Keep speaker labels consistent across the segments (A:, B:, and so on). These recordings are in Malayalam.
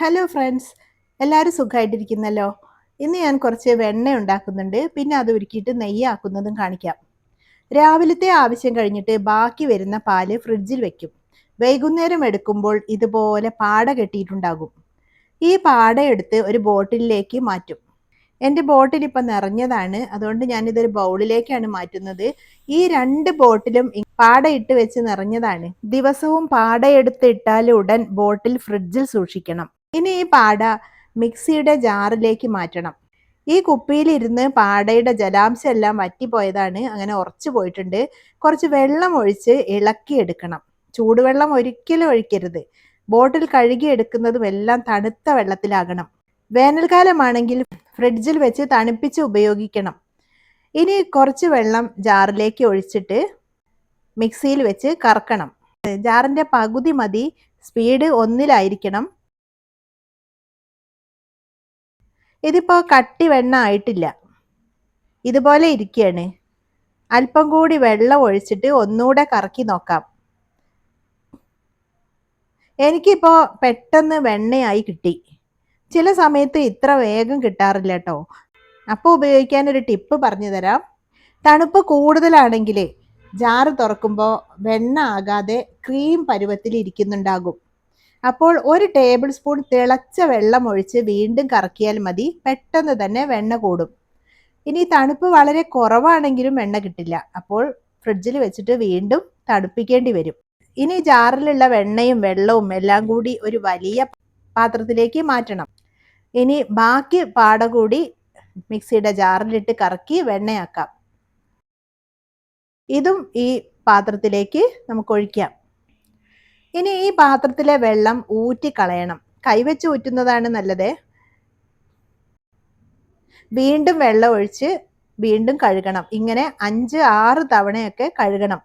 A: ഹലോ ഫ്രണ്ട്സ്, എല്ലാവരും സുഖമായിട്ടിരിക്കുന്നല്ലോ. ഇന്ന് ഞാൻ കുറച്ച് വെണ്ണ ഉണ്ടാക്കുന്നുണ്ട്, പിന്നെ അത് ഉരുക്കിയിട്ട് നെയ്യാക്കുന്നതും കാണിക്കാം. രാവിലത്തെ ആവശ്യം കഴിഞ്ഞിട്ട് ബാക്കി വരുന്ന പാല് ഫ്രിഡ്ജിൽ വെക്കും. വൈകുന്നേരം എടുക്കുമ്പോൾ ഇതുപോലെ പാട കെട്ടിയിട്ടുണ്ടാകും. ഈ പാട എടുത്ത് ഒരു ബോട്ടിലിലേക്ക് മാറ്റും. എൻ്റെ ബോട്ടിൽ ഇപ്പം നിറഞ്ഞതാണ്, അതുകൊണ്ട് ഞാനിതൊരു ബൗളിലേക്കാണ് മാറ്റുന്നത്. ഈ രണ്ട് ബോട്ടിലും പാടയിട്ട് വെച്ച് നിറഞ്ഞതാണ്. ദിവസവും പാടയെടുത്ത് ഇട്ടാൽ ഉടൻ ബോട്ടിൽ ഫ്രിഡ്ജിൽ സൂക്ഷിക്കണം. ഇനി ഈ പാട മിക്സിയുടെ ജാറിലേക്ക് മാറ്റണം. ഈ കുപ്പിയിലിരുന്ന് പാടയുടെ ജലാംശം എല്ലാം വറ്റിപ്പോയതാണ്, അങ്ങനെ ഉറച്ചു പോയിട്ടുണ്ട്. കുറച്ച് വെള്ളം ഒഴിച്ച് ഇളക്കിയെടുക്കണം. ചൂടുവെള്ളം ഒരിക്കലും ഒഴിക്കരുത്. ബോട്ടിൽ കഴുകിയെടുക്കുന്നതും എല്ലാം തണുത്ത വെള്ളത്തിലാകണം. വേനൽക്കാലമാണെങ്കിൽ ഫ്രിഡ്ജിൽ വെച്ച് തണുപ്പിച്ച് ഉപയോഗിക്കണം. ഇനി കുറച്ച് വെള്ളം ജാറിലേക്ക് ഒഴിച്ചിട്ട് മിക്സിയിൽ വെച്ച് കറക്കണം. ജാറിൻ്റെ പകുതി മതി, സ്പീഡ് 1-ലായിരിക്കണം. ഇതിപ്പോൾ കട്ടി വെണ്ണ ആയിട്ടില്ല, ഇതുപോലെ ഇരിക്കുകയാണ്. അല്പം കൂടി വെള്ളം ഒഴിച്ചിട്ട് ഒന്നുകൂടെ കറക്കി നോക്കാം. എനിക്കിപ്പോൾ പെട്ടെന്ന് വെണ്ണയായി കിട്ടി. ചില സമയത്ത് ഇത്ര വേഗം കിട്ടാറില്ല കേട്ടോ. അപ്പോൾ ഉപയോഗിക്കാൻ ഒരു ടിപ്പ് പറഞ്ഞു തരാം. തണുപ്പ് കൂടുതലാണെങ്കിൽ ജാറ് തുറക്കുമ്പോൾ വെണ്ണ ആകാതെ ക്രീം പരുവത്തിൽ ഇരിക്കുന്നുണ്ടാകും. അപ്പോൾ 1 ടേബിൾ സ്പൂൺ തിളച്ച വെള്ളം ഒഴിച്ച് വീണ്ടും കറക്കിയാൽ മതി, പെട്ടെന്ന് തന്നെ വെണ്ണ കൂടും. ഇനി തണുപ്പ് വളരെ കുറവാണെങ്കിലും വെണ്ണ കിട്ടില്ല. അപ്പോൾ ഫ്രിഡ്ജിൽ വെച്ചിട്ട് വീണ്ടും തണുപ്പിക്കേണ്ടി വരും. ഇനി ജാറിലുള്ള വെണ്ണയും വെള്ളവും എല്ലാം കൂടി ഒരു വലിയ പാത്രത്തിലേക്ക് മാറ്റണം. ഇനി ബാക്കി പാട കൂടി മിക്സിയുടെ ജാറിലിട്ട് കറക്കി വെണ്ണയാക്കാം. ഇതും ഈ പാത്രത്തിലേക്ക് നമുക്ക് ഒഴിക്കാം. ഇനി ഈ പാത്രത്തിലെ വെള്ളം ഊറ്റിക്കളയണം. കൈവച്ച് ഊറ്റുന്നതാണ് നല്ലത്. വീണ്ടും വെള്ളം ഒഴിച്ച് വീണ്ടും കഴുകണം. ഇങ്ങനെ 5-6 തവണയൊക്കെ കഴുകണം.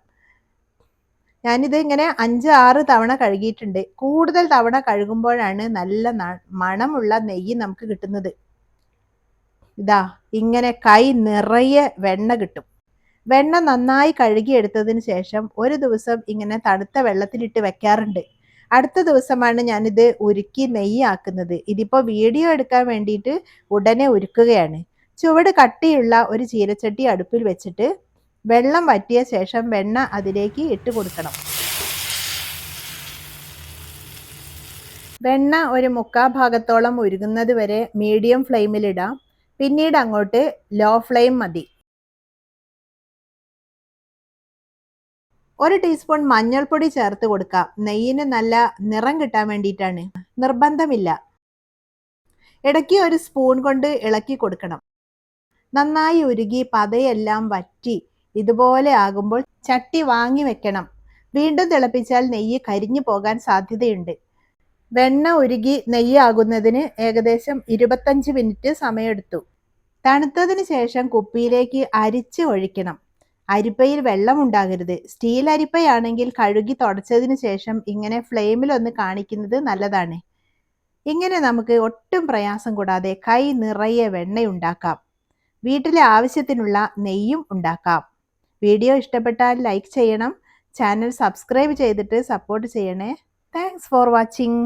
A: ഞാനിത് ഇങ്ങനെ 5-6 തവണ കഴുകിയിട്ടുണ്ട്. കൂടുതൽ തവണ കഴുകുമ്പോഴാണ് നല്ല മണമുള്ള നെയ്യ് നമുക്ക് കിട്ടുന്നത്. ഇതാ ഇങ്ങനെ കൈ നിറയെ വെണ്ണ കിട്ടും. വെണ്ണ നന്നായി കഴുകിയെടുത്തതിന് ശേഷം ഒരു ദിവസം ഇങ്ങനെ തണുത്ത വെള്ളത്തിലിട്ട് വെക്കാറുണ്ട്. അടുത്ത ദിവസമാണ് ഞാനിത് ഉരുക്കി നെയ്യാക്കുന്നത്. ഇതിപ്പോൾ വീഡിയോ എടുക്കാൻ വേണ്ടിയിട്ട് ഉടനെ ഉരുക്കുകയാണ്. ചുവട് കട്ടിയുള്ള ഒരു ചീനച്ചട്ടി അടുപ്പിൽ വെച്ചിട്ട് വെള്ളം വറ്റിയ ശേഷം വെണ്ണ അതിലേക്ക് ഇട്ട് കൊടുക്കണം. വെണ്ണ ഒരു 3/4 ഭാഗത്തോളം ഉരുകുന്നത് വരെ മീഡിയം ഫ്ലെയിമിലിടാം. പിന്നീട് അങ്ങോട്ട് ലോ ഫ്ലെയിം മതി. 1 ടീസ്പൂൺ മഞ്ഞൾപ്പൊടി ചേർത്ത് കൊടുക്കാം. നെയ്യിന് നല്ല നിറം കിട്ടാൻ വേണ്ടിയിട്ടാണ്. നിർബന്ധമില്ല. ഇടയ്ക്ക് ഒരു സ്പൂൺ കൊണ്ട് ഇളക്കി കൊടുക്കണം. നന്നായി ഉരുകി പതയെല്ലാം വറ്റി ഇതുപോലെ ആകുമ്പോൾ ചട്ടി വാങ്ങി വെക്കണം. വീണ്ടും തിളപ്പിച്ചാൽ നെയ്യ് കരിഞ്ഞു പോകാൻ സാധ്യതയുണ്ട്. വെണ്ണ ഉരുകി നെയ്യാകുന്നതിന് ഏകദേശം 25 മിനിറ്റ് സമയമെടുത്തു. തണുത്തതിന് ശേഷം കുപ്പിയിലേക്ക് അരിച്ച് ഒഴിക്കണം. അരിപ്പയിൽ വെള്ളം ഉണ്ടാകരുത്. സ്റ്റീൽ അരിപ്പയാണെങ്കിൽ കഴുകി തുടച്ചതിന് ശേഷം ഇങ്ങനെ ഫ്ലെയിമിൽ ഒന്ന് കാണിക്കുന്നത് നല്ലതാണ്. ഇങ്ങനെ നമുക്ക് ഒട്ടും പ്രയാസം കൂടാതെ കൈ നിറയെ വെണ്ണയുണ്ടാക്കാം. വീട്ടിലെ ആവശ്യത്തിനുള്ള നെയ്യും ഉണ്ടാക്കാം. വീഡിയോ ഇഷ്ടപ്പെട്ടാൽ ലൈക്ക് ചെയ്യണം. ചാനൽ സബ്സ്ക്രൈബ് ചെയ്തിട്ട് സപ്പോർട്ട് ചെയ്യണേ. Thanks for watching.